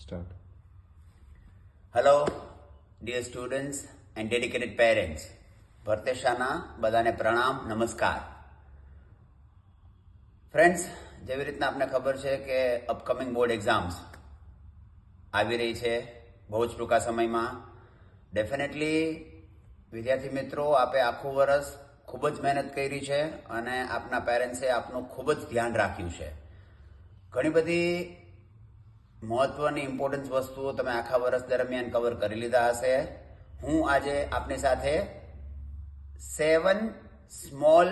Start. Hello dear students and dedicated parents, ભરતેશાના બધાને પ્રણામ, નમસ્કાર. ફ્રેન્ડ્સ, જેવી રીતના આપને ખબર છે કે અપકમિંગ બોર્ડ એક્ઝામ્સ આવી રહી છે બહુ જ ટૂંકા સમયમાં. ડેફિનેટલી વિદ્યાર્થી મિત્રો, આપે આખું વર્ષ ખૂબ જ મહેનત કરી છે અને આપના પેરેન્ટ્સે આપનું ખૂબ જ ધ્યાન રાખ્યું છે. ઘણી બધી મહત્વની ઇમ્પોર્ટન્સ વસ્તુઓ તમે આખા વર્ષ દરમિયાન કવર કરી લીધા હશે. હું આજે આપની સાથે 7 સ્મોલ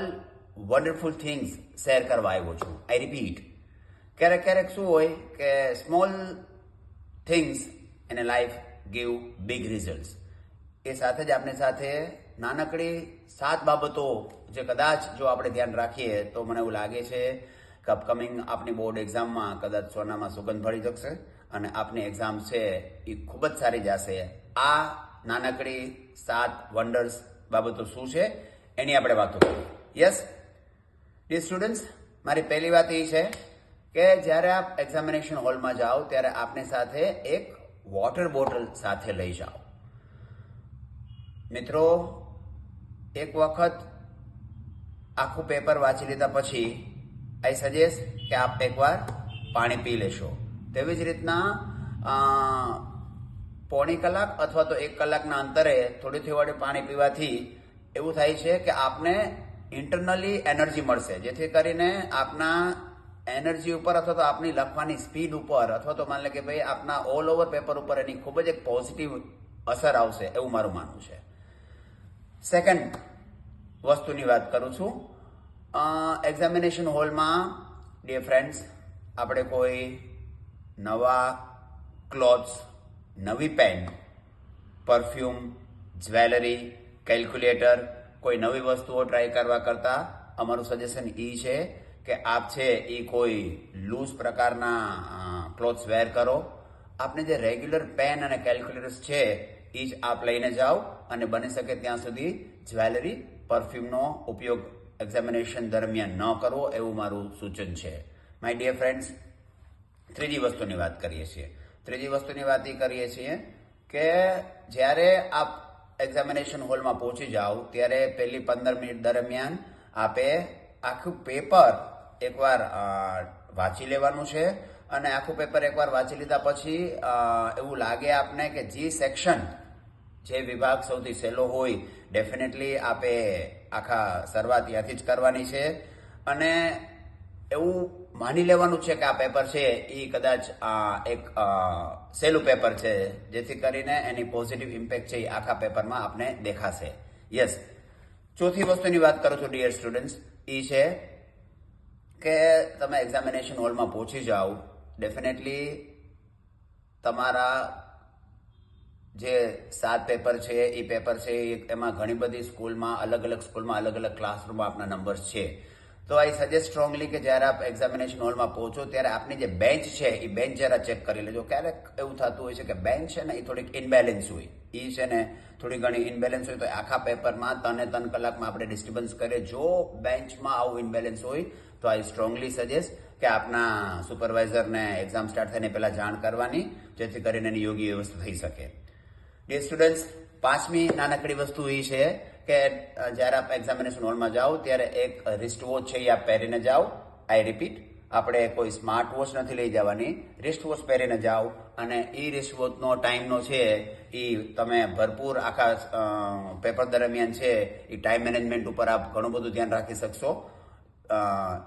વન્ડરફુલ થિંગ્સ શેર કરવા આવ્યો છું. આઈ રિપીટ, ક્યારેક ક્યારેક શું હોય કે small things in a life give big results. એ સાથે જ આપની સાથે નાનકડી 7 બાબતો જે કદાચ જો આપણે ધ્યાન રાખીએ તો મને એવું લાગે છે કે અપકમિંગ આપની બોર્ડ એક્ઝામમાં કદાચ સોનામાં સુગંધ ભળી શકશે અને આપની એક્ઝામ છે એ ખૂબ જ સારી જશે. આ નાનકડી 7 વન્ડર્સ બાબતો શું છે એની આપણે વાતો કરીએ. યસ ડિયર સ્ટુડન્ટ્સ, મારી પહેલી વાત એ છે કે જ્યારે આપ એક્ઝામિનેશન હોલમાં જાઓ ત્યારે આપની સાથે એક વોટર બોટલ સાથે લઈ જાઓ. મિત્રો, એક વખત આખું પેપર વાંચી લીધા પછી આઈ સજેસ્ટ કે આપ એકવાર પાણી પી લેશો. તેવી જ રીતના પોણી કલાક અથવા તો 1 કલાકના અંતરે થોડી વાળી પાણી પીવાથી એવું થાય છે કે આપને ઇન્ટરનલી એનર્જી મળશે, જેથી કરીને આપના એનર્જી ઉપર અથવા તો આપની લખવાની સ્પીડ ઉપર અથવા તો માની લે કે ભાઈ આપના ઓલ ઓવર પેપર ઉપર એની ખૂબ જ એક પોઝિટિવ અસર આવશે એવું મારું માનવું છે. સેકન્ડ વસ્તુની વાત કરું છું. એક્ઝામિનેશન હોલમાં ડિયર ફ્રેન્ડ્સ, આપણે કોઈ નવા ક્લોથ્સ, નવી પેન, પરફ્યુમ, જ્વેલરી, કેલ્ક્યુલેટર, કોઈ નવી વસ્તુઓ ટ્રાય કરવા કરતાં અમારું સજેશન એ છે કે આપ છે એ કોઈ લૂઝ પ્રકારના ક્લોથ્સ વેર કરો. આપને જે રેગ્યુલર પેન અને કેલ્ક્યુલેટર્સ છે એ જ આપ લઈને જાઓ અને બની શકે ત્યાં સુધી જ્વેલરી, પરફ્યુમનો ઉપયોગ એક્ઝામિનેશન દરમિયાન ન કરવો એવું મારું સૂચન છે. માય ડિયર ફ્રેન્ડ્સ, ત્રીજી વસ્તુની વાત કરીએ છીએ. ત્રીજી વસ્તુની વાત એ કરીએ છીએ કે જ્યારે આપ એક્ઝામિનેશન હોલમાં પહોંચી જાઓ ત્યારે પહેલી 15 મિનિટ દરમિયાન આપે આખું પેપર એકવાર વાંચી લેવાનું છે અને આખું પેપર એકવાર વાંચી લીધા પછી એવું લાગે આપને કે જે સેક્શન, જે વિભાગ સૌથી સહેલો હોય, ડેફિનેટલી આપે આખા શરૂઆત ત્યાંથી જ કરવાની છે અને એવું માની લેવાનું છે કે આ પેપર છે એ કદાચ એક સહેલું પેપર છે, જેથી કરીને એની પોઝિટિવ ઇમ્પેક્ટ છે એ આખા પેપરમાં આપને દેખાશે. યસ, ચોથી વસ્તુની વાત કરું છું ડિયર સ્ટુડન્ટ્સ, એ છે કે તમે એક્ઝામિનેશન હોલમાં પહોંચી જાઓ, ડેફિનેટલી તમારા જે 7 પેપર છે એ પેપર છે એમાં ઘણી બધી સ્કૂલમાં અલગ અલગ ક્લાસરૂમમાં આપના નંબર્સ છે. તો આઈ સજેસ્ટ સ્ટ્રોંગલી કે જ્યારે આપ એક્ઝામિનેશન હોલમાં પહોંચો ત્યારે આપની જે બેન્ચ છે એ બેન્ચ જરા ચેક કરી લેજો. ક્યારેક એવું થતું હોય છે કે બેન્ચ છે ને એ થોડીક ઇનબેલેન્સ હોય, એ છે ને થોડી ઘણી ઇનબેલેન્સ હોય તો આખા પેપરમાં 3 કલાકમાં આપણે ડિસ્ટર્બન્સ કરીએ. જો બેન્ચમાં આવું ઇનબેલેન્સ હોય તો આઈ સ્ટ્રોંગલી સજેસ્ટ કે આપના સુપરવાઇઝરને એક્ઝામ સ્ટાર્ટ થઈને પહેલાં જાણ કરવાની, જેથી કરીને એની યોગ્ય વ્યવસ્થા થઈ શકે. ડિયર સ્ટુડન્ટ્સ, 5મી નાનકડી વસ્તુ એ છે કે જ્યારે આપ એક્ઝામિનેશન હોલમાં જાઓ ત્યારે એક રિસ્ટ વોચ છે એ આપ પહેરીને જાઓ. આઈ રિપીટ, આપણે કોઈ સ્માર્ટ વોચ નથી લઈ જવાની, રિસ્ટ વોચ પહેરીને જાઓ અને એ રિસ્ટ વોચનો ટાઈમનો છે એ તમે ભરપૂર આખા પેપર દરમિયાન છે એ ટાઈમ મેનેજમેન્ટ ઉપર આપ ઘણું બધું ધ્યાન રાખી શકશો.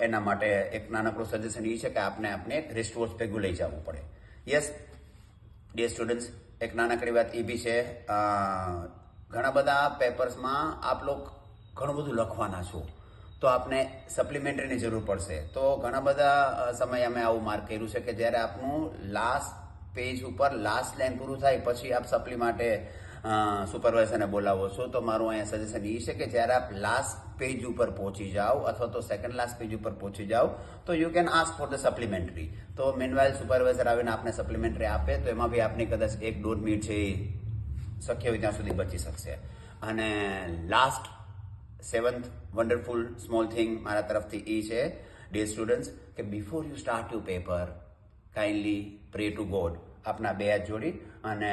એના માટે એક નાનકડું સજેશન એ છે કે આપને એક રિસ્ટ વોચ ભેગું લઈ જવું પડે. યસ ડિયર સ્ટુડન્ટ્સ, એક નાનકડી વાત એ બી છે, ઘણા બધા પેપર્સમાં આપ લોકો ઘણું બધું લખવાના છો તો આપને સપ્લિમેન્ટરીની જરૂર પડશે. તો ઘણા બધા સમયે અમે આવું માર્ક કર્યું છે કે જ્યારે આપનું લાસ્ટ પેજ ઉપર લાસ્ટ લાઈન પૂરું થાય પછી આપ સપ્લી માટે સુપરવાઇઝરને બોલાવો છો. તો મારું અહીંયા સજેશન એ છે કે જ્યારે આપ લાસ્ટ પેજ ઉપર પહોંચી જાઓ અથવા તો સેકન્ડ લાસ્ટ પેજ ઉપર પહોંચી જાઓ તો you can ask for the supplementary. તો મીનવાઇલ સુપરવાઇઝર આવીને આપને સપ્લિમેન્ટરી આપે તો એમાં બી આપની કદાચ 1-1.5 મિનિટ છે શક્ય હોય ત્યાં સુધી બચી શકશે. અને last 7th wonderful small thing મારા તરફથી એ છે ડિયર સ્ટુડન્ટ્સ કે before you start your paper, kindly pre two God આપના બે હાથ જોડી અને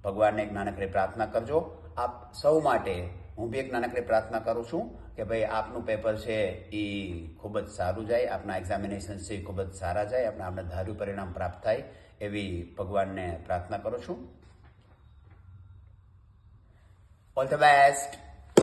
ભગવાનને એક નાનકડી પ્રાર્થના કરજો. આપ સૌ માટે હું બી એક નાનકડી પ્રાર્થના કરું છું કે ભાઈ આપનું પેપર છે એ ખૂબ જ સારું જાય, આપના એક્ઝામિનેશન છે એ ખૂબ જ સારા જાય, આપણે ધાર્યું પરિણામ પ્રાપ્ત થાય એવી ભગવાનને પ્રાર્થના કરું છું. All the best.